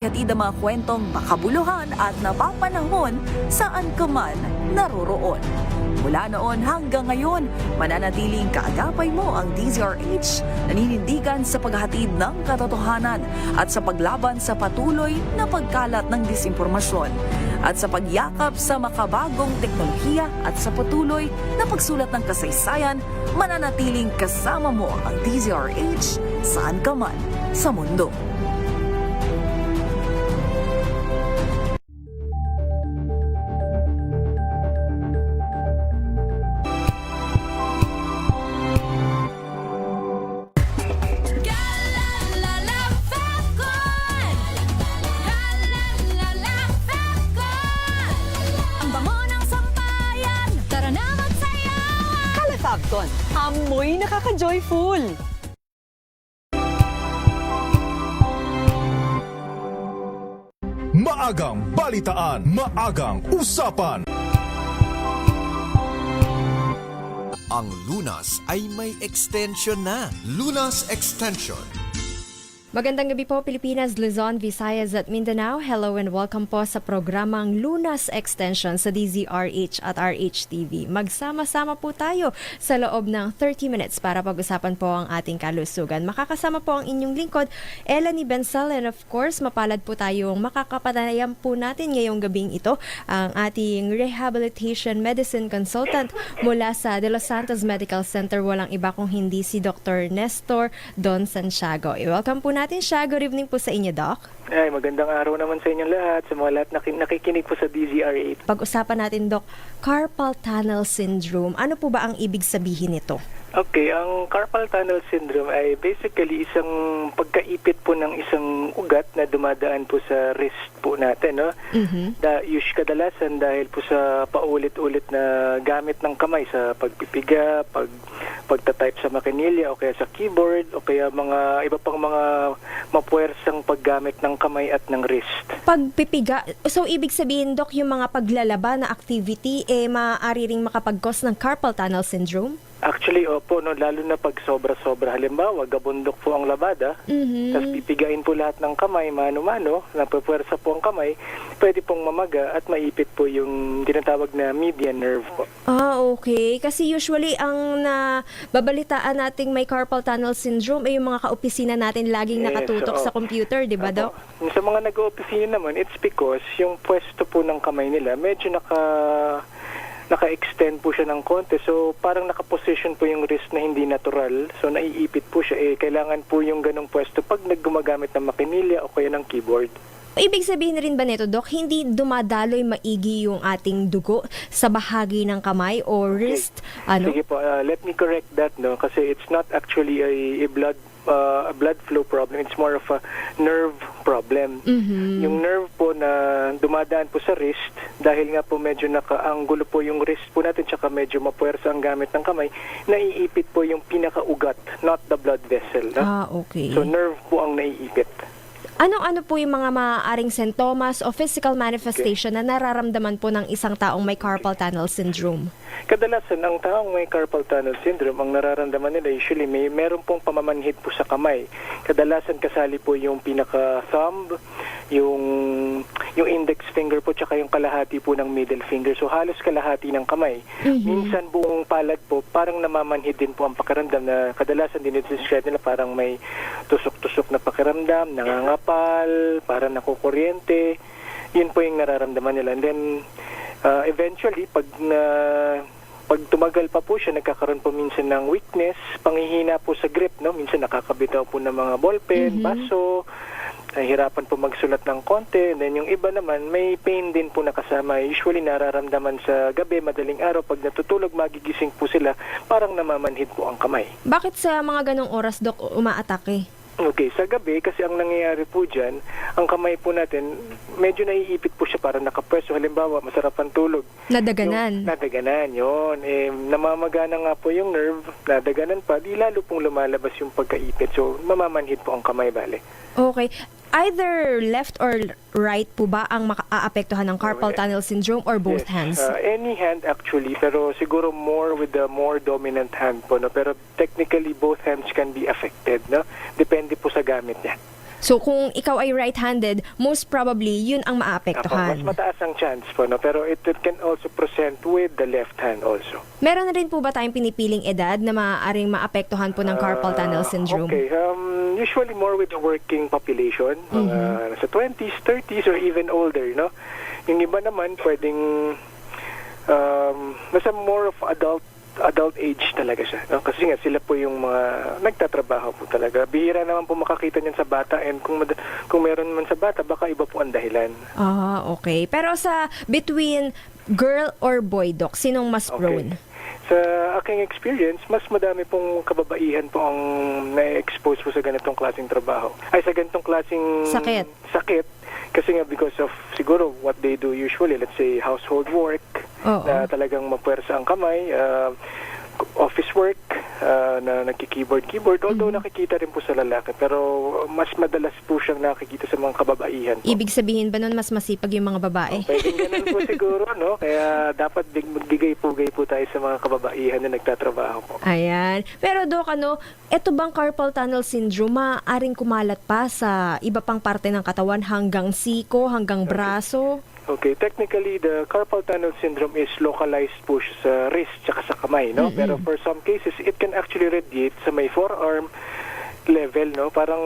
Hatid ang mga kwentong makabuluhan at napapanahon saan ka man naroroon. Mula noon hanggang ngayon, mananatiling kaagapay mo ang DZRH, naninindigan sa paghatid ng katotohanan at sa paglaban sa patuloy na pagkalat ng disinformasyon at sa pagyakap sa makabagong teknolohiya at sa patuloy na pagsulat ng kasaysayan, mananatiling kasama mo ang DZRH saan ka man sa mundo. Fabcon, amoy nakaka-joyful! Maagang balitaan, maagang usapan. Ang Lunas ay may extension na. Lunas Extension. Magandang gabi po Pilipinas, Luzon, Visayas at Mindanao. Hello and welcome po sa programang Lunas Extension sa DZRH at RHTV. Magsama-sama po tayo sa loob ng 30 minutes para pag-usapan po ang ating kalusugan. Makakasama po ang inyong lingkod, Elanie Bensal, and of course, mapalad po tayong makakapanayam po natin ngayong gabing ito ang ating Rehabilitation Medicine Consultant mula sa De Los Santos Medical Center. Walang iba kung hindi si Dr. Nestor Don Santiago. I-welcome po natin siya. Good evening po sa inyo, Doc. Ay, magandang araw naman sa inyong lahat, sa mga lahat nakikinig po sa DZRH. Pag-usapan natin, Doc, carpal tunnel syndrome. Ano po ba ang ibig sabihin nito? Okay, ang carpal tunnel syndrome ay basically isang pagkaipit po ng isang ugat na dumadaan po sa wrist po natin, no? Kadalasan dahil po sa paulit-ulit na gamit ng kamay sa pagpipiga, pagta-type sa makinilya o kaya sa keyboard o kaya mga iba pang mga mapuwersang paggamit ng kamay at ng wrist. Pagpipiga, so ibig sabihin, Doc, yung mga paglalaba na activity, maaari ring makapag-cause ng carpal tunnel syndrome? Actually, opo, no, lalo na pag sobra-sobra. Halimbawa, gabundok po ang labada, tapos pipigain po lahat ng kamay, mano-mano, napapwersa po ang kamay, pwede pong mamaga at maipit po yung tinatawag na median nerve po. Okay. Kasi usually, ang babalitaan nating may carpal tunnel syndrome ay yung mga kaopisina natin laging nakatutok sa computer, di ba, Doc? Sa mga nag-opisina naman, it's because yung pwesto po ng kamay nila, medyo naka-extend po siya ng konti. So, parang naka-position po yung wrist na hindi natural. So, naiipit po siya. Kailangan po yung ganong pwesto pag naggumagamit ng makinilya o kaya ng keyboard. Ibig sabihin rin ba nito, Doc, hindi dumadaloy maigi yung ating dugo sa bahagi ng kamay o wrist? Ano? Sige po, let me correct that, no? Kasi it's not actually a blood flow problem. It's more of a nerve problem. Yung nerve po na dumadaan po sa wrist, dahil nga po medyo naka-anggulo po yung wrist po natin, tsaka medyo mapuwersa ang gamit ng kamay, naiipit po yung pinakaugat, not the blood vessel. No? Okay. So nerve po ang naiipit. Ano po yung mga maaaring sintomas o physical manifestation na nararamdaman po ng isang taong may carpal tunnel syndrome? Kadalasan, ang taong may carpal tunnel syndrome, ang nararamdaman nila usually meron pong pamamanhid po sa kamay. Kadalasan kasali po yung pinaka-thumb, yung index finger po, tsaka yung kalahati po ng middle finger. So halos kalahati ng kamay. Minsan buong palad po, parang namamanhid din po ang pakiramdam na kadalasan dinidescribe nila parang may tusok-tusok na pakiramdam, nangangapal, parang nakukuryente. Yun po yung nararamdaman nila. And then, eventually, pag tumagal pa po siya, nagkakaroon po minsan ng weakness, panghihina po sa grip, no? Minsan nakakabitaw po ng mga ballpen, baso, nahihirapan po magsulat ng konti. And then yung iba naman, may pain din po nakasama. Usually nararamdaman sa gabi, madaling araw, pag natutulog, magigising po sila, parang namamanhid po ang kamay. Bakit sa mga ganong oras, Doc, umaatake? Okay, sa gabi, kasi ang nangyayari po dyan, ang kamay po natin, medyo naiipit po siya para nakapwesto. Halimbawa, masarap ang tulog. Nadaganan. Nadaganan, yun. Namamagana nga po yung nerve, nadaganan pa, di lalo pong lumalabas yung pagkaipit. So, mamamanhid po ang kamay, bale. Okay. Either left or right po ba ang makaapektuhan ng carpal tunnel syndrome or both hands? Any hand actually, pero siguro more with the more dominant hand po, no? Pero technically both hands can be affected, no? Depende po sa gamit niya. So kung ikaw ay right-handed, most probably yun ang Mas maapektuhan. mataas ang chance po, no? Pero it can also present with the left hand also. Meron na rin po ba tayong pinipiling edad na maaaring maapektuhan po ng carpal tunnel syndrome? Okay, usually more with the working population, mga nasa 20s, 30s, or even older, no? Yung iba naman, pwedeng nasa more of adult age talaga siya, no? Kasi nga sila po yung mga nagtatrabaho po talaga. Bihira naman po makakita niyan sa bata, and kung meron man sa bata, baka iba po ang dahilan. Okay. Pero sa between girl or boy, Doc, sinong mas prone? Sa aking experience, mas madami pong kababaihan po ang na-expose po sa ganitong klaseng trabaho. Ay, sa ganitong klaseng sakit. Kasi nga because of siguro what they do usually, let's say household work, na talagang mapwersa ang kamay, office work, na nagki-keyboard, although nakikita rin po sa lalaki, pero mas madalas po siyang nakikita sa mga kababaihan po. Ibig sabihin ba nun mas masipag yung mga babae? Pwedeng ganun po siguro, no? Kaya dapat magbigay-pugay po tayo sa mga kababaihan na nagtatrabaho po. Ayan. Pero Doc, eto bang carpal tunnel syndrome maaaring kumalat pa sa iba pang parte ng katawan hanggang siko, hanggang braso? Okay, technically, the carpal tunnel syndrome is localized po siya sa wrist tsaka sa kamay, no? Pero for some cases, it can actually radiate sa may forearm level, no? Parang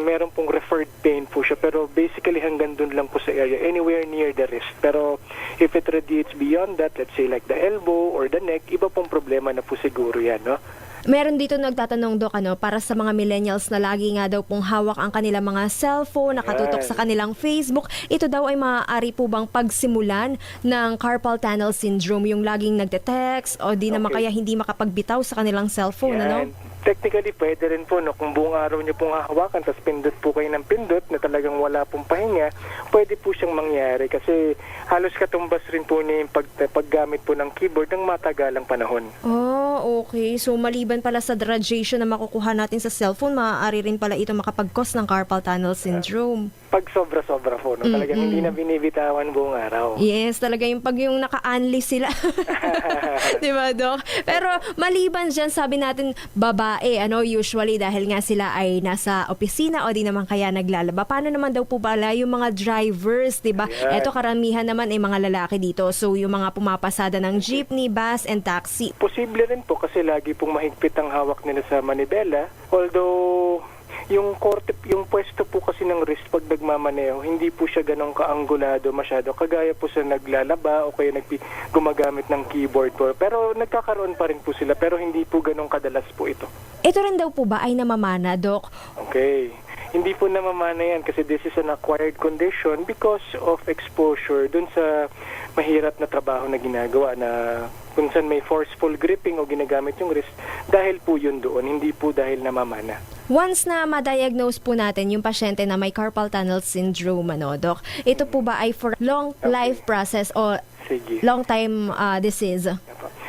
meron pong referred pain po siya, pero basically hanggang dun lang po sa area, anywhere near the wrist. Pero if it radiates beyond that, let's say like the elbow or the neck, iba pong problema na po siguro yan, no? Meron dito nagtatanong, Doc, para sa mga millennials na lagi nga daw pong hawak ang kanilang mga cellphone, nakatutok sa kanilang Facebook, ito daw ay maaari po bang pagsimulan ng carpal tunnel syndrome, yung laging nagte-text o di naman kaya hindi makapagbitaw sa kanilang cellphone, ano? Technically, pwede rin po, no? Kung buong araw niyo pong hahawakan, tapos pindot po kayo ng pindot na talagang wala pong pahinga, pwede po siyang mangyari kasi halos katumbas rin po niya yung paggamit po ng keyboard ng matagalang panahon. Okay. So, maliban pala sa radiation na makukuha natin sa cellphone, maaari rin pala ito makapag-cause ng carpal tunnel syndrome. Pag sobra-sobra po, no? Talagang hindi na binibitawan buong araw. Yes, talaga yung pag yung naka-unli sila. Di ba, Doc? Pero maliban dyan, sabi natin, babae, usually dahil nga sila ay nasa opisina o di naman kaya naglalaba. Paano naman daw po pala yung mga drivers, di ba? Eto, karamihan naman ay mga lalaki dito. So, yung mga pumapasada ng jeepney, bus, and taxi. Posible rin po kasi lagi pong mahigpit ang hawak nila sa manibela. Although, yung pwesto po kasi ng wrist pag nagmamaneho, hindi po siya ganong kaanggulado masyado. Kagaya po sa naglalaba o kaya gumagamit ng keyboard po. Pero nagkakaroon pa rin po sila, pero hindi po ganong kadalas po ito. Ito rin daw po ba ay namamana, Doc? Okay. Hindi po namamana yan kasi this is an acquired condition because of exposure dun sa mahirap na trabaho na ginagawa na kung saan may forceful gripping o ginagamit yung wrist, dahil po yun doon, hindi po dahil namamana. Once na ma-diagnose po natin yung pasyente na may carpal tunnel syndrome, Doc, ito po ba ay for long life process o long time disease?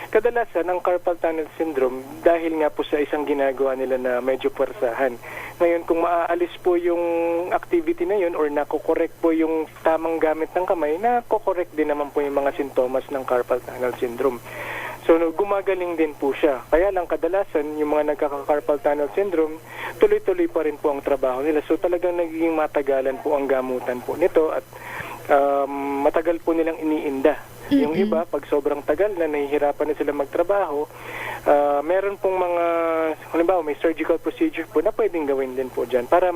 Kadalasan, ang carpal tunnel syndrome, dahil nga po sa isang ginagawa nila na medyo pwersahan. Ngayon, kung maaalis po yung activity na yun or nakokorek po yung tamang gamit ng kamay, nakokorek din naman po yung mga sintomas ng carpal tunnel syndrome. So, gumagaling din po siya. Kaya lang kadalasan, yung mga nagkaka-carpal tunnel syndrome, tuloy-tuloy pa rin po ang trabaho nila. So, talagang nagiging matagalan po ang gamutan po nito at matagal po nilang iniinda. Yung iba, pag sobrang tagal na nahihirapan na sila magtrabaho, meron pong mga, halimbawa may surgical procedure po na pwedeng gawin din po dyan para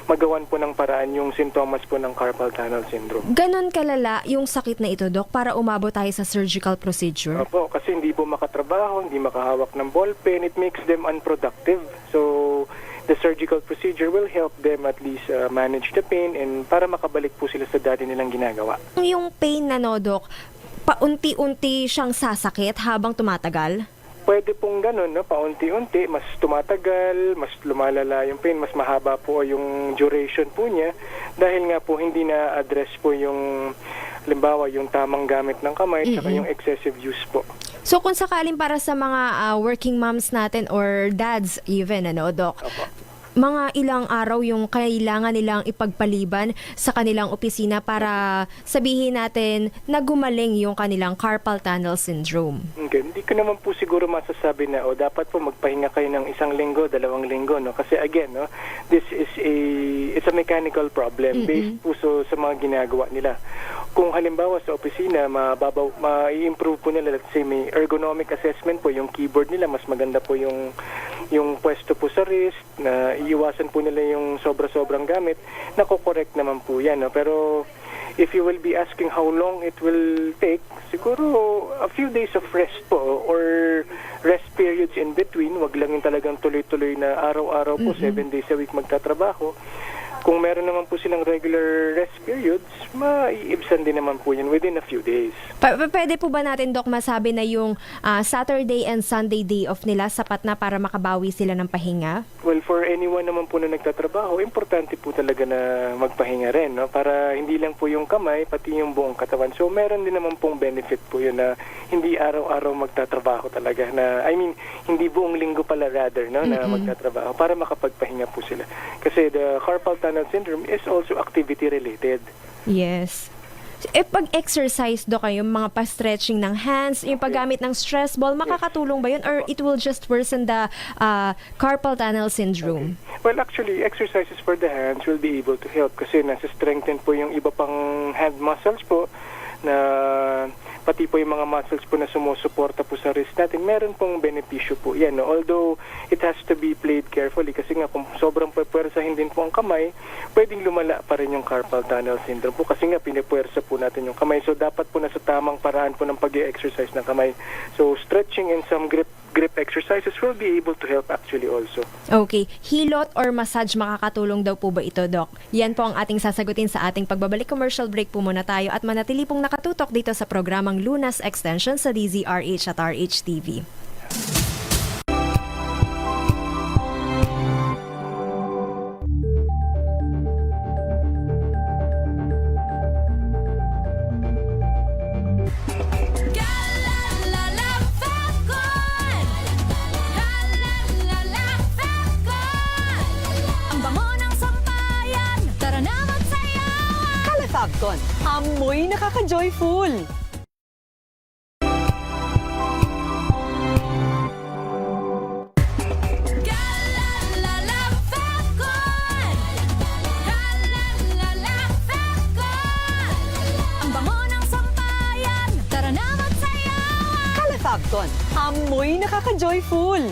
magawan po ng paraan yung sintomas po ng carpal tunnel syndrome. Ganon kalala yung sakit na ito, Doc, para umabot tayo sa surgical procedure? Opo, kasi hindi po makatrabaho, hindi makahawak ng ballpen, it makes them unproductive. So, the surgical procedure will help them at least manage the pain and para makabalik po sila sa dati nilang ginagawa. Yung pain na, Doc, paunti-unti siyang sasakit habang tumatagal? Pwede pong ganun, no? Paunti-unti, mas tumatagal, mas lumalala yung pain, mas mahaba po yung duration po niya dahil nga po hindi na-address po yung, halimbawa, yung tamang gamit ng kamay at yung excessive use po. So kung sakaling para sa mga working moms natin or dads even, Doc, Opo. mga ilang araw yung kailangan nilang ipagpaliban sa kanilang opisina para sabihin natin na gumaling yung kanilang carpal tunnel syndrome? Okay. Hindi ko naman po siguro masasabi na dapat po magpahinga kayo ng 1 linggo, 2 linggo, no? Kasi again, no, this is it's a mechanical problem based po sa mga ginagawa nila. Kung halimbawa sa opisina, ma-improve po nila, let's say may ergonomic assessment po, yung keyboard nila mas maganda po yung pwesto po sa wrist, na iiwasan po nila yung sobra-sobrang gamit, nako-correct naman po yan, no? Pero if you will be asking how long it will take, siguro a few days of rest po or rest periods in between. Wag lang yung talagang tuloy-tuloy na araw-araw po, 7 days a week magtatrabaho. Kung meron naman po silang regular rest periods, maiibsan din naman po yan within a few days. Pwede po ba natin, Doc, masabi na yung Saturday and Sunday day off nila sapat na para makabawi sila ng pahinga? Well, for anyone naman po na nagtatrabaho, importante po talaga na magpahinga rin, no? Para hindi lang po yung kamay, pati yung buong katawan. So, meron din naman pong benefit po yun na hindi araw-araw magtatrabaho talaga. Hindi buong linggo pala rather, no? Na magtatrabaho para makapagpahinga po sila. Kasi the carpal tunnel syndrome is also activity related. Yes. Pag-exercise, Doc, yung mga pa-stretching ng hands, yung paggamit ng stress ball, makakatulong ba yun or it will just worsen the carpal tunnel syndrome? Well, actually, exercises for the hands will be able to help kasi nasa-strengthen po yung iba pang hand muscles po, na pati po yung mga muscles po na sumusuporta po sa wrist natin, meron pong benepisyo po yan, no? Although it has to be played carefully kasi nga kung sobrang pwersahin din po ang kamay, pwedeng lumala pa rin yung carpal tunnel syndrome po kasi nga pinipwersa po natin yung kamay. So dapat po nasa tamang paraan po ng pag-exercise ng kamay. So stretching and some grip exercises will be able to help actually also. Okay. Hilot or massage makakatulong daw po ba ito, Doc? Yan po ang ating sasagutin sa ating pagbabalik. Commercial break po muna tayo at manatili pong nakatutok dito sa programang Lunas Extension sa DZRH at RHTV. Fabcon, amoy nakaka-joyful! Fabcon, amoy nakaka-joyful!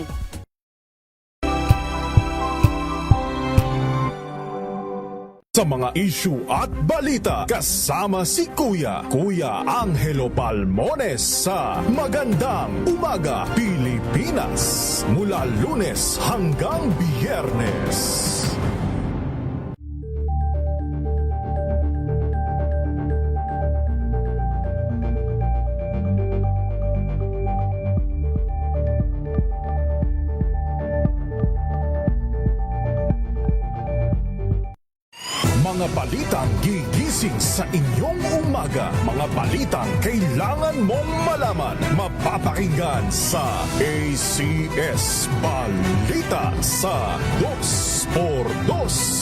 Sa mga issue at balita, kasama si Kuya Angelo Palmones sa Magandang Umaga Pilipinas. Mula Lunes hanggang Biyernes. Mga balitang gigising sa inyong umaga. Mga balitang kailangan mong malaman. Mapapakinggan sa ACS Balita sa 2x2.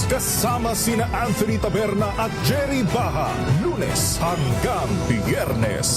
Kasama sina Anthony Taberna at Jerry Baha. Lunes hanggang Biyernes.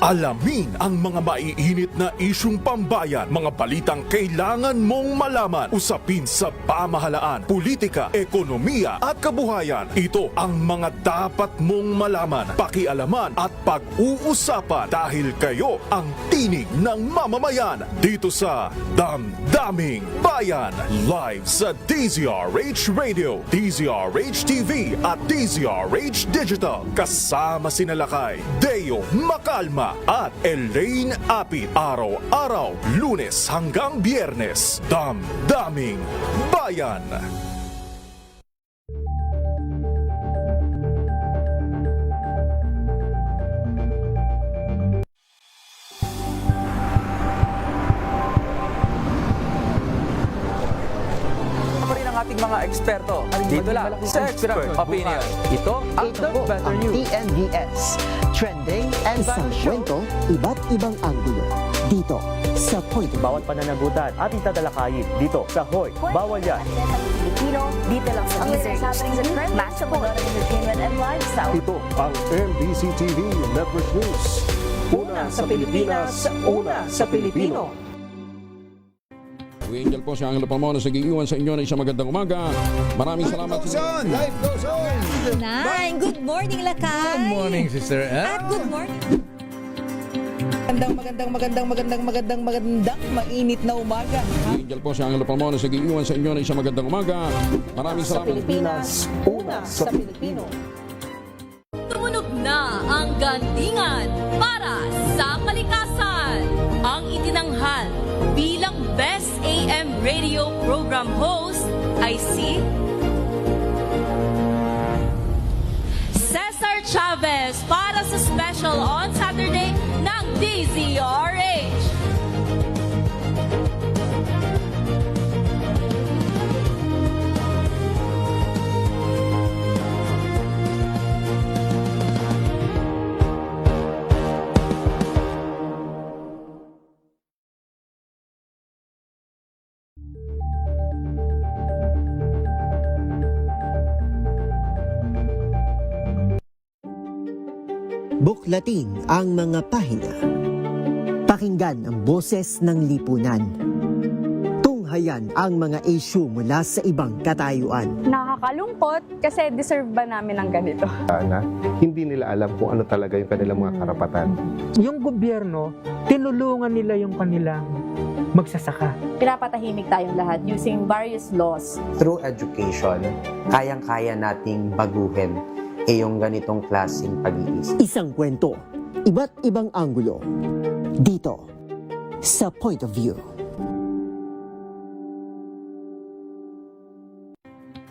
Alamin ang mga maiinit na isyung pambayan, mga balitang kailangan mong malaman, usapin sa pamahalaan, politika, ekonomiya at kabuhayan. Ito ang mga dapat mong malaman, pakialaman at pag-uusapan dahil kayo ang tinig ng mamamayan dito sa Damdaming Bayan. Live sa DZRH Radio, DZRH TV at DZRH Digital. Kasama sina Lakay, Deo Macalma at Elaine Apit. Araw-araw, Lunes hanggang Biyernes. Damdaming Bayan. mga eksperto. Dito lang sa Expert Opinion. Ito ang The Better News. TNVS, trending and Isang kwento, iba't ibang anggulo. Dito, sa Point of View. Bawat pananagutan ating tatalakayin dito sa Hoy. Bawal yan. Pilipino, dito lang sa Deezer H. Match sa entertainment and lifestyle. Ito ang MBC TV Network News. Una sa Pilipinas, una sa Pilipino. Angel po si Angelo Palmona sa giiwan sa inyo ng isang magandang umaga. Maraming salamat. Life goes on! Nine, good morning, Lakay! Good morning, Sister Ann. At good morning. Magandang mainit na umaga. Angel po si Angelo Palmona sa giiwan sa inyo ng isang magandang umaga. Maraming salamat. Pilipinas, una sa Pilipino. Tumunog na ang gandingan para sa kalikasan. Ang itinanghal bilang Best AM Radio Program Host ay si Cesar Chavez para sa special on Saturday ng DZRH. Buklatin ang mga pahina. Pakinggan ang boses ng lipunan. Tunghayan ang mga issue mula sa ibang katayuan. Nakakalungkot kasi deserve ba namin ng ganito? Na hindi nila alam kung ano talaga yung kanilang mga karapatan. Yung gobyerno, tinulungan nila yung kanilang magsasaka. Pinapatahimik tayong lahat using various laws. Through education, kayang-kaya nating baguhin yung ganitong klaseng pag-iisip. Isang kwento, iba't ibang anggulo. Dito, sa Point of View.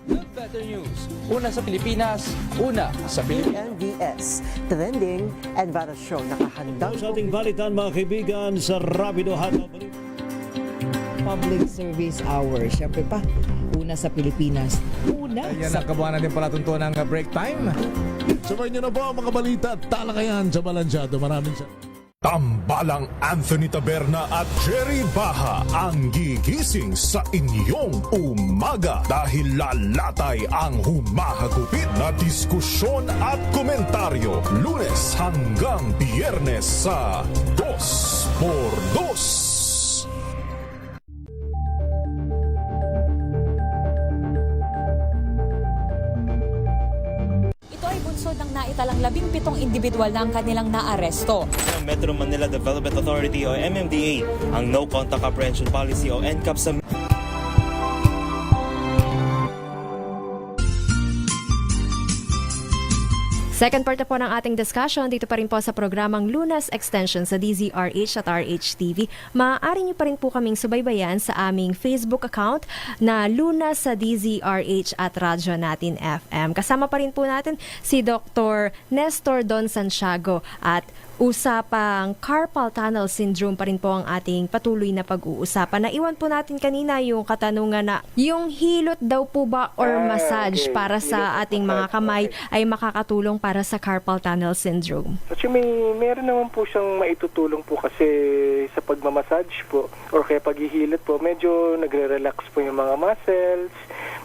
The Better News. Una sa Pilipinas, una sa Pilipinas. TNVS, trending and viral show. Nakahandang Sa ating balitan mga kaibigan sa Rapido Hataw. Public Service Hour. Siyempre pa, una sa Pilipinas. Una Yan sa ang kabuhanan din pala tuntunan ng break time. Sabay niyo na po ang mga balita at talakayan sa Balansyado. Maraming Tambalang Anthony Taberna at Jerry Baha ang gigising sa inyong umaga dahil lalatay ang humahagupit na diskusyon at komentaryo Lunes hanggang Biyernes sa 2x2. Ng naitalang 17 individual na ang kanilang naaresto. Metro Manila Development Authority o MMDA ang No Contact Apprehension Policy o NCAP sa Second part na po ng ating discussion dito pa rin po sa programang Lunas Extension sa DZRH at RHTV. Maaari niyo pa rin po kaming subaybayan sa aming Facebook account na Lunas sa DZRH at Radyo Natin FM. Kasama pa rin po natin si Dr. Nestor Don Santiago at usapang carpal tunnel syndrome pa rin po ang ating patuloy na pag-uusapan. Naiwan po natin kanina yung katanungan na yung hilot daw po ba or massage para sa ating mga kamay ay makakatulong para sa carpal tunnel syndrome? Actually, meron naman po siyang maitutulong po kasi sa pagmamassage po or kaya paghihilot po, medyo nagre-relax po yung mga muscles,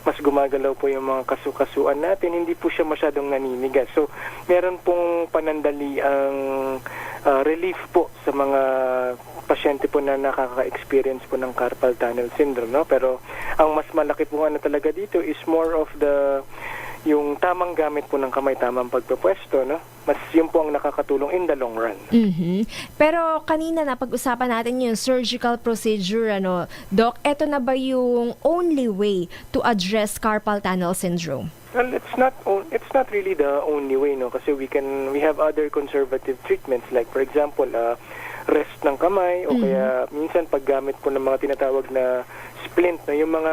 mas gumagalaw po yung mga kasu-kasuan natin, hindi po siya masyadong naninigas. So, meron pong panandali ang relief po sa mga pasyente po na nakaka-experience po ng carpal tunnel syndrome, no? Pero ang mas malaki po ano talaga dito is more of yung tamang gamit po ng kamay, tamang pagpupwesto, no? Mas yun po ang nakakatulong in the long run. Pero kanina na pag-usapan natin yung surgical procedure, Doc, eto na ba yung only way to address carpal tunnel syndrome? Well, it's not really the only way, no, kasi we have other conservative treatments like for example, rest ng kamay o kaya minsan paggamit po ng mga tinatawag na splint, no, yung mga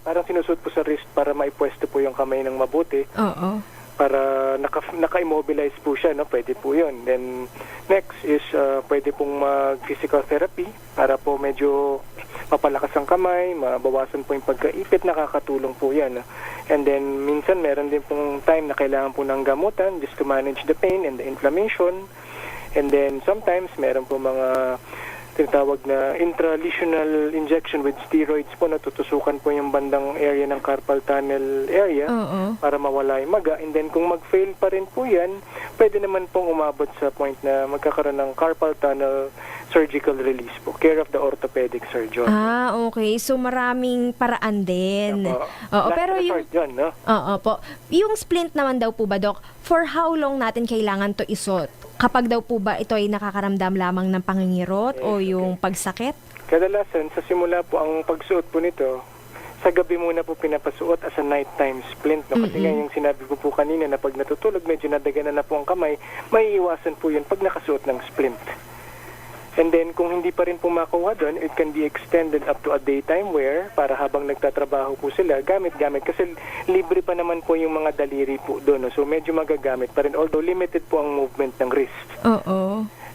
parang sinusuot po sa wrist para maipwesto po yung kamay ng mabuti. Oo. Para naka-immobilize po siya, no, pwede po 'yun. Then next is pwede pong mag-physical therapy para po medyo mapalakas ang kamay, mabawasan po yung pagkaipit, nakakatulong po yan. And then minsan meron din pong time na kailangan po ng gamutan just to manage the pain and the inflammation. And then sometimes meron po mga tinatawag na intralesional injection with steroids po, natutusukan po yung bandang area ng carpal tunnel area para mawala yung maga. And then kung mag-fail pa rin po yan, pwede naman pong umabot sa point na magkakaroon ng carpal tunnel surgical release po, care of the orthopedic surgeon. Okay. So maraming paraan din. Oo, pero yung yun, no? po. Yung splint naman daw po ba, Doc, for how long natin kailangan to isuot? Kapag daw po ba ito ay nakakaramdam lamang ng pangingirot o yung pagsakit? Kadalasan, sa simula po ang pagsuot po nito, sa gabi muna po pinapasuot as a nighttime splint. No? Kasi nga yung sinabi ko po kanina na pag natutulog, medyo nadaganan na po ang kamay, may iwasan po yun pag nakasuot ng splint. And then, kung hindi pa rin po makuha doon, it can be extended up to a daytime wear para habang nagtatrabaho po sila, gamit-gamit. Kasi libre pa naman po yung mga daliri po doon. No? So, medyo magagamit pa rin. Although, limited po ang movement ng wrist.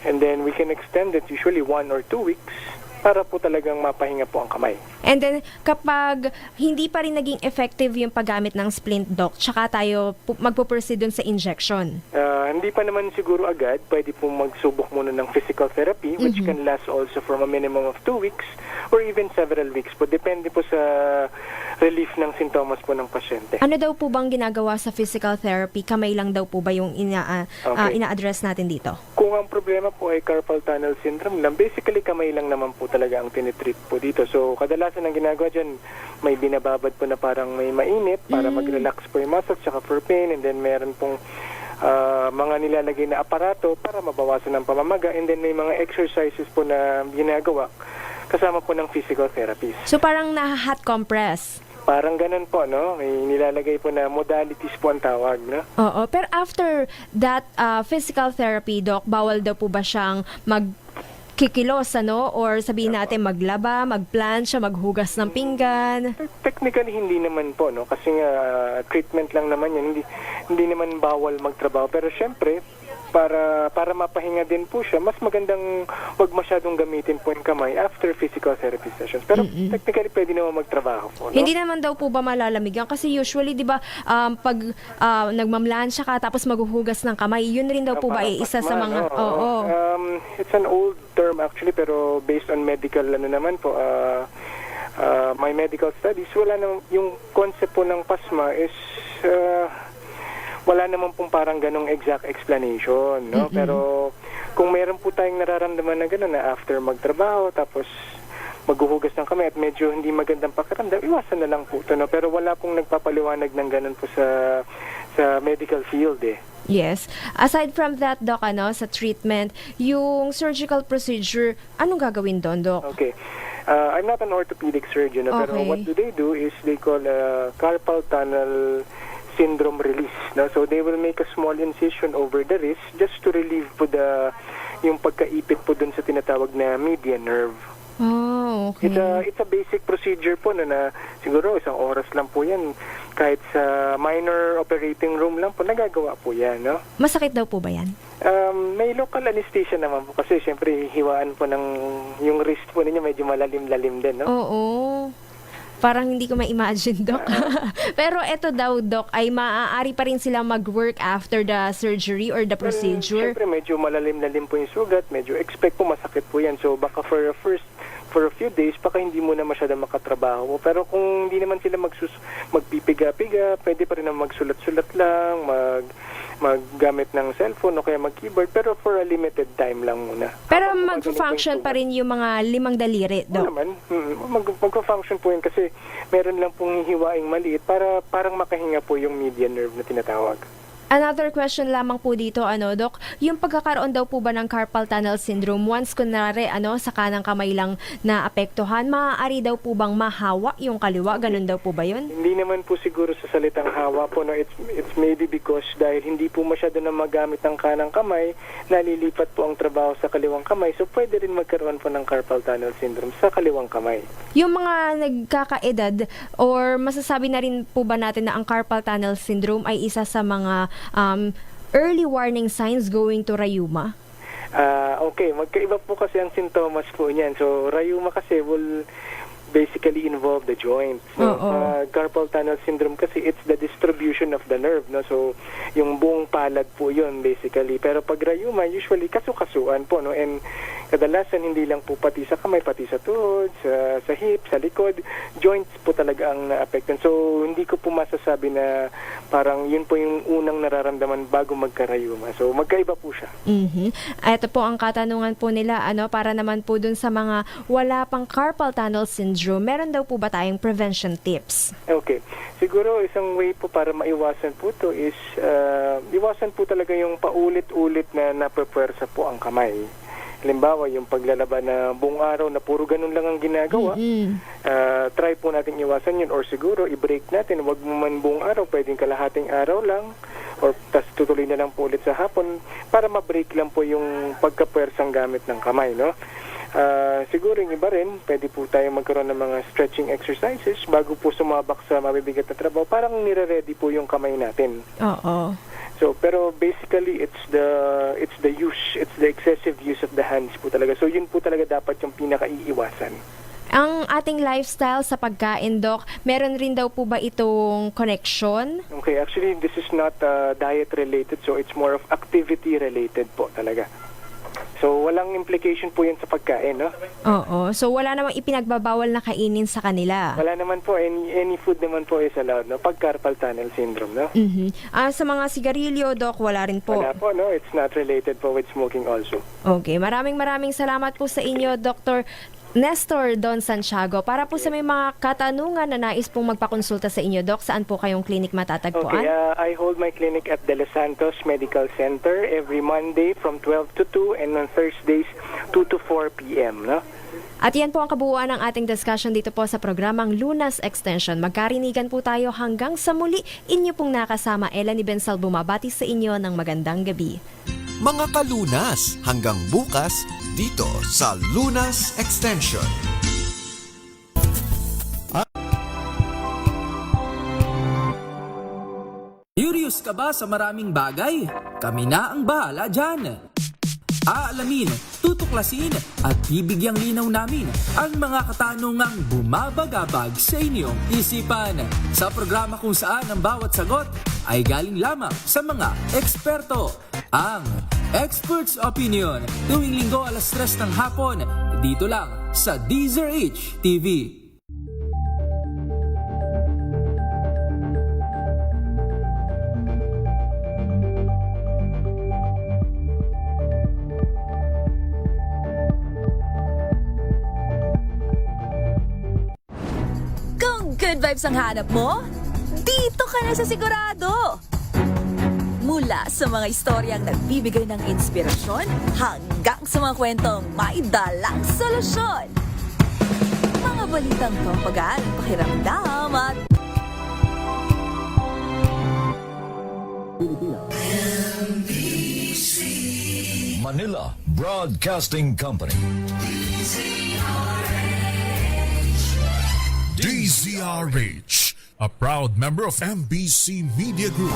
And then, we can extend it usually 1 or 2 weeks para po talagang mapahinga po ang kamay. And then, kapag hindi pa rin naging effective yung paggamit ng splint, Doc, tsaka tayo magpo-proceed dun sa injection? Hindi pa naman siguro agad. Pwede po magsubok muna ng physical therapy, which can last also from a minimum of 2 weeks or even several weeks po. Depende po sa relief ng sintomas po ng pasyente. Ano daw po bang ginagawa sa physical therapy? Kamay lang daw po ba yung ina-address natin dito? Kung ang problema po ay carpal tunnel syndrome lang, basically kamay lang naman po talaga ang tinitreat po dito. So, kadalasan ang ginagawa dyan, may binababad po na parang may mainit para mag-relax po yung muscles tsaka for pain, and then meron pong mga nilalagay na aparato para mabawasan ang pamamaga, and then may mga exercises po na ginagawa kasama po ng physical therapies. So, parang na-hot compress? Parang ganun po, no? May nilalagay po na modalities po ang tawag, no? Oo, pero after that physical therapy, Doc, bawal daw po ba siyang magkikilos, ano? Or sabihin natin maglaba, magplansya, maghugas ng pinggan? Technically, hindi naman po, no? Kasi nga, treatment lang naman yan. Hindi naman bawal magtrabaho. Pero syempre, para mapahinga din po siya, mas magandang wag masyadong gamitin po yung kamay after physical therapy sessions. Pero technically, pwede naman magtrabaho po, no? Hindi naman daw po ba malalamigan? Kasi usually, di ba, pag nagmamlansya ka tapos maghuhugas ng kamay, yun rin daw po ba isa sa mga... It's an old term actually, pero based on medical, naman po, my medical studies, wala na, yung concept po ng pasma is... wala naman pong parang ganong exact explanation, no? Pero kung meron po tayong nararamdaman na gano'n na after magtrabaho, tapos maghuhugas ng kamay at medyo hindi magandang pakiramdam, iwasan na lang po ito, no? Pero wala pong nagpapaliwanag ng gano'n po sa medical field, eh. Yes. Aside from that, Doc, sa treatment, yung surgical procedure, anong gagawin doon, Doc? Okay. I'm not an orthopedic surgeon, no? Pero what do is they call carpal tunnel syndrome release, no? So they will make a small incision over the wrist just to relieve po yung pagkaipit po dun sa tinatawag na median nerve. Okay. It's a basic procedure po na siguro 1 oras lang po yan. Kahit sa minor operating room lang po, nagagawa po yan, no? Masakit daw po ba yan? May local anesthesia naman po kasi siyempre hiwaan po yung wrist po ninyo medyo malalim-lalim din, no? Oo. Parang hindi ko ma-imagine, Doc. Pero eto daw, Doc, ay maaari pa rin silang mag-work after the surgery or the procedure? Siyempre, medyo malalim-lalim po yung sugat. Medyo expect po masakit po yan. So, baka for a few days, baka hindi mo na masyadong makatrabaho. Pero kung hindi naman sila magpipiga-piga, pwede pa rin na magsulat-sulat lang, maggamit ng cellphone o kaya mag-keyboard, pero for a limited time lang muna. Pero mag-function pa rin yung mga 5 daliri, Doc? Naman, mag-function po yun kasi meron lang pong hihiwaing maliit para parang makahinga po yung median nerve na tinatawag. Another question lamang po dito, Doc, yung pagkakaroon daw po ba ng carpal tunnel syndrome, once kunwari, sa kanang kamay lang na apektuhan, maaari daw po bang mahawa yung kaliwa? Ganun daw po ba yun? Hindi naman po siguro sa salitang hawa po, no? It's maybe because dahil hindi po masyado na magamit ang kanang kamay, nalilipat po ang trabaho sa kaliwang kamay, so pwede rin magkaroon po ng carpal tunnel syndrome sa kaliwang kamay. Yung mga nagkakaedad, or masasabi na rin po ba natin na ang carpal tunnel syndrome ay isa sa mga early warning signs going to rheuma? Okay, magkaiba po kasi ang sintomas po niyan. So, rheuma kasi basically involve the joints. No? Carpal tunnel syndrome kasi it's the distribution of the nerve. No? So, yung buong palad po yun basically. Pero pag rheuma, usually kasu-kasuan po. No? And kadalasan hindi lang po pati sa kamay, pati sa tuhod, sa hip, sa likod. Joints po talaga ang na-affected. So, hindi ko po masasabi na parang yun po yung unang nararamdaman bago magka-rheuma. So, magkaiba po siya. Ito po ang katanungan po nila, para naman po dun sa mga wala pang carpal tunnel syndrome, meron daw po ba tayong prevention tips? Okay. Siguro isang way po para maiwasan po to is iwasan po talaga yung paulit-ulit na napapwersa po ang kamay. Halimbawa, yung paglalaba na buong araw na puro ganun lang ang ginagawa, try po natin iwasan yun, or siguro i-break natin, wag mo man buong araw, pwedeng kalahating araw lang, or tas tutuloy na lang po ulit sa hapon para ma-break lang po yung pagkapwersang gamit ng kamay, no? Siguro yung iba rin, pwede po tayo magkaroon ng mga stretching exercises bago po sumabak sa mabibigat na trabaho. Parang nire-ready po yung kamay natin. Oo. So, pero basically it's the excessive use of the hands po talaga. So, yun po talaga dapat yung pinaka-iiwasan. Ang ating lifestyle sa pagkain, Doc, meron rin daw po ba itong connection? Okay, actually this is not diet related, so it's more of activity related po talaga. So, walang implication po yun sa pagkain, no? Oo. So, wala namang ipinagbabawal na kainin sa kanila? Wala naman po. Any food naman po is allowed, no? Pag carpal tunnel syndrome, no? Sa mga sigarilyo, Doc, wala rin po? Wala po, no? It's not related po with smoking also. Okay. Maraming salamat po sa inyo, Dr. Nestor Don Santiago. Para po sa may mga katanungan na nais pong magpakonsulta sa inyo, Doc, saan po kayong clinic matatagpuan? Okay, I hold my clinic at De Los Santos Medical Center every Monday from 12 to 2 and on Thursdays 2 to 4 p.m. No? At yan po ang kabuuan ng ating discussion dito po sa programang Lunas Extension. Magkarinigan po tayo hanggang sa muli. Inyo pong nakasama, Elanie Bensal, bumabati sa inyo ng magandang gabi. Mga kalunas, hanggang bukas dito sa Lunas Extension. Curious ka ba sa maraming bagay? Kami na ang bahala dyan. Aalamin, tutuklasin at bibigyang linaw namin ang mga katanungang bumabagabag sa inyong isipan. Sa programa kung saan ang bawat sagot ay galing lamang sa mga eksperto. Ang Expert's Opinion, tuwing linggo 3:00 ng hapon, dito lang sa DZRH TV. Kung good vibes ang hanap mo, dito ka na sa sigurado! Mula sa mga istoryang nagbibigay ng inspirasyon hanggang sa mga kwentong may dalang solusyon. Mga balitang pampagaan, pakiramdam at MBC Manila Broadcasting Company. DZRH, a proud member of MBC Media Group.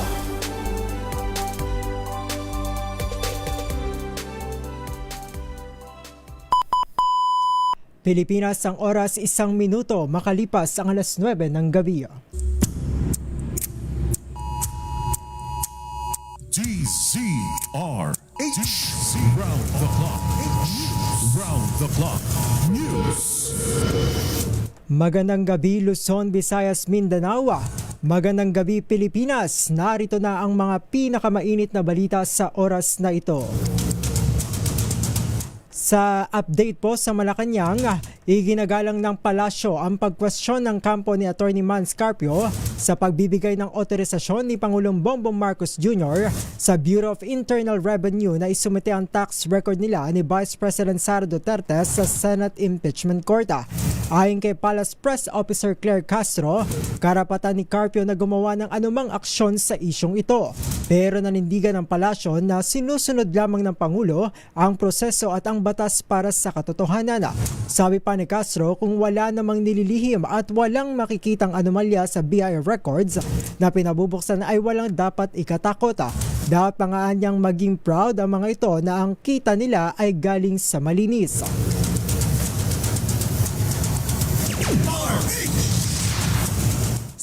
Pilipinas, ang oras 1 minuto makalipas ang 9:00 ng gabi. DZRH, round the clock. Round the clock news. Magandang gabi Luzon, Visayas, Mindanao. Magandang gabi Pilipinas. Narito na ang mga pinakamainit na balita sa oras na ito. Sa update po sa Malacanang, iginagalang ng palasyo ang pagkwestiyon ng kampo ni Atty. Mans Carpio sa pagbibigay ng otorisasyon ni Pangulong Bongbong Marcos Jr. sa Bureau of Internal Revenue na isumite ang tax record nila ni Vice President Sara Duterte sa Senate Impeachment Court. Ayon kay Palace Press Officer Claire Castro, karapatan ni Carpio na gumawa ng anumang aksyon sa isyong ito. Pero nanindigan ng palasyo na sinusunod lamang ng Pangulo ang proseso at ang batas para sa katotohanan. Sabi pa ni Castro, kung wala namang nililihim at walang makikitang anomalya sa BI records na pinabubuksan ay walang dapat ikatakot. Dapat pa nga niyang maging proud ang mga ito na ang kita nila ay galing sa malinis.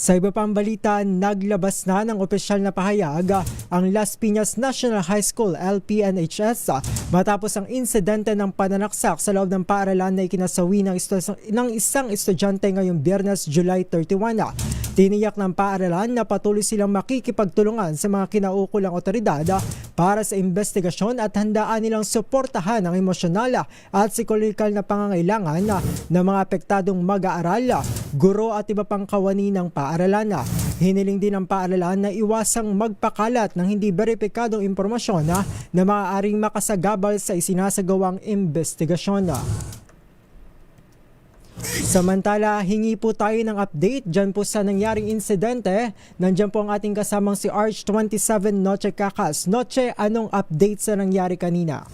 Sa iba pang balita, naglabas na ng opisyal na pahayag ang Las Piñas National High School LPNHS matapos ang insidente ng pananaksak sa loob ng paaralan na ikinasawi ng isang estudyante ngayong Biyernes, July 31. Tiniyak ng paaralan na patuloy silang makikipagtulungan sa mga kinaukulang otoridad para sa investigasyon at handaan nilang suportahan ang emosyonal at psikolohikal na pangangailangan ng mga apektadong mag-aaral, guro at iba pang kawani ng paaralan. Hiniling din ng paaralan na iwasang magpakalat ng hindi beripikadong impormasyon na maaaring makasagabal sa isinasagawang investigasyon. Samantala, hingi po tayo ng update dyan po sa nangyaring insidente. Nandiyan po ang ating kasamang si Arch 27 Noche Cacas. Noche, anong update sa nangyari kanina?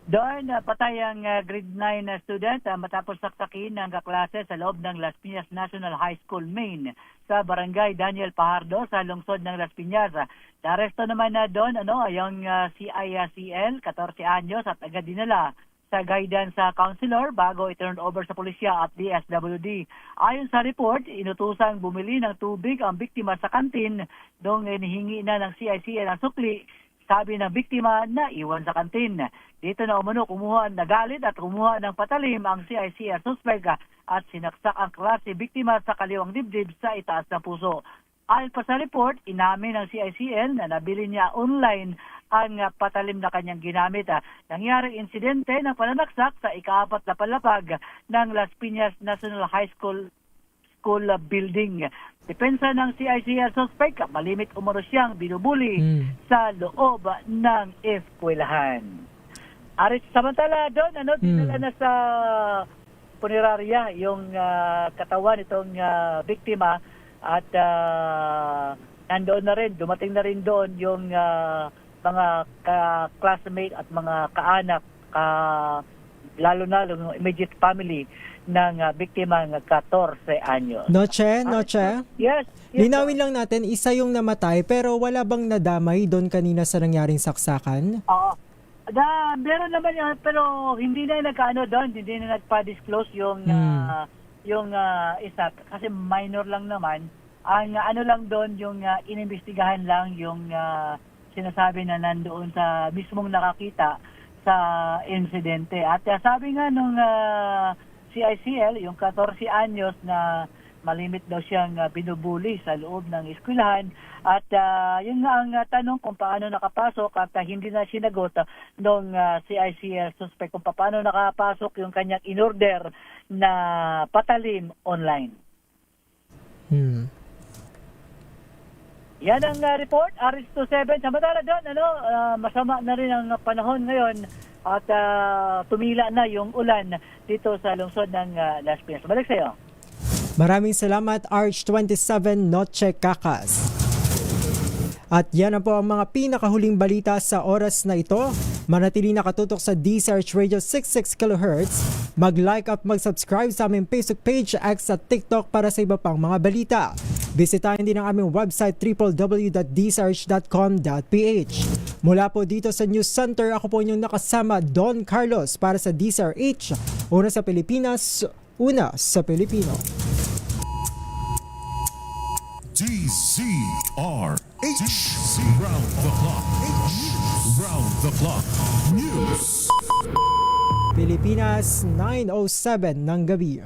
Doon, patay ang grade 9 na student matapos saksakin ng kaklase sa loob ng Las Piñas National High School Main sa barangay Daniel Pajardo sa lungsod ng Las Piñas. Naresto naman na doon yung CICL, 14 anyos at agad dinala sa guidance counselor bago i-turn over sa pulisya at DSWD. Ayon sa report, inutusang bumili ng tubig ang biktima sa kantin noong hinihingi na ng CICL ang sukli. Sabi ng biktima na iwan sa kantin. Dito na umano nagalit at kumuha ng patalim ang CICL suspect at sinaksak ang klase biktima sa kaliwang dibdib sa itaas na puso. Ayon pa sa report, inamin ng CICL na nabili niya online ang patalim na kanyang ginamit. Nangyari insidente ng pananaksak sa ika-4 na palapag ng Las Piñas National High School building. Depensa ng CICL suspect, malimit umano siyang binubuli sa loob ng eskwelahan. Arit samantala doon, dinala na sa punerarya yung katawan itong biktima at nandoon na rin, dumating na rin doon yung mga classmate at mga kaanak, lalo na yung immediate family ng biktima ng 14 anyos. Noche? Yes. Linawin lang natin, isa yung namatay pero wala bang nadamay doon kanina sa nangyaring saksakan? Oo. Meron naman yun, pero hindi na doon, hindi na nagpa-disclose yung isa kasi minor lang naman. Ang lang doon yung inimbestigahan lang yung sinasabi na nandoon sa mismong nakakita sa insidente. At sabi nga nung CICL, yung 14 anyos na malimit daw siyang binubuli sa loob ng eskwelahan. At yun nga ang tanong kung paano nakapasok at hindi na sinagot nung CICL suspect kung paano nakapasok yung kanyang in-order na patalim online. Yan ang report, Aris 27. Samantala doon, masama na rin ang panahon ngayon at tumila na yung ulan dito sa lungsod ng Las Piñas. Balik sa iyo. Maraming salamat, Arch 27 Noche Cacas. At yan na po ang mga pinakahuling balita sa oras na ito. Manatili nakatutok sa DZRH Radio 66 kHz. Mag-like at mag-subscribe sa aming Facebook page, X at TikTok para sa iba pang mga balita. Bisitahin din ang aming website www.dzrh.com.ph. Mula po dito sa News Center, ako po inyong nakasama, Don Carlos, para sa DZRH. Una sa Pilipinas, una sa Pilipino. DZRH. Round the clock. Round the clock. News. Pilipinas, 9:07 ng gabi.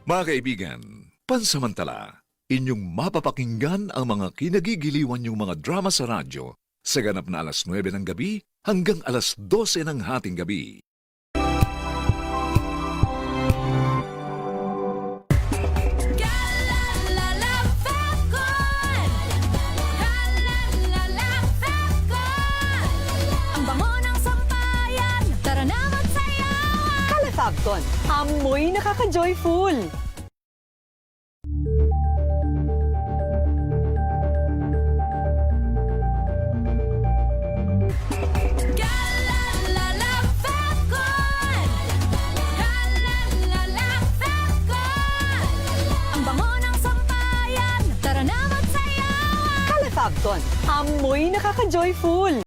Mga kaibigan, pansamantala, inyong mapapakinggan ang mga kinagigiliwan yung mga drama sa radyo sa ganap na alas 9 ng gabi hanggang alas 12 ng hating gabi. Fabcon, amoy nakaka-joyful! Ang bango ng sampayan, tara na magsayaw! Fabcon, amoy nakaka-joyful!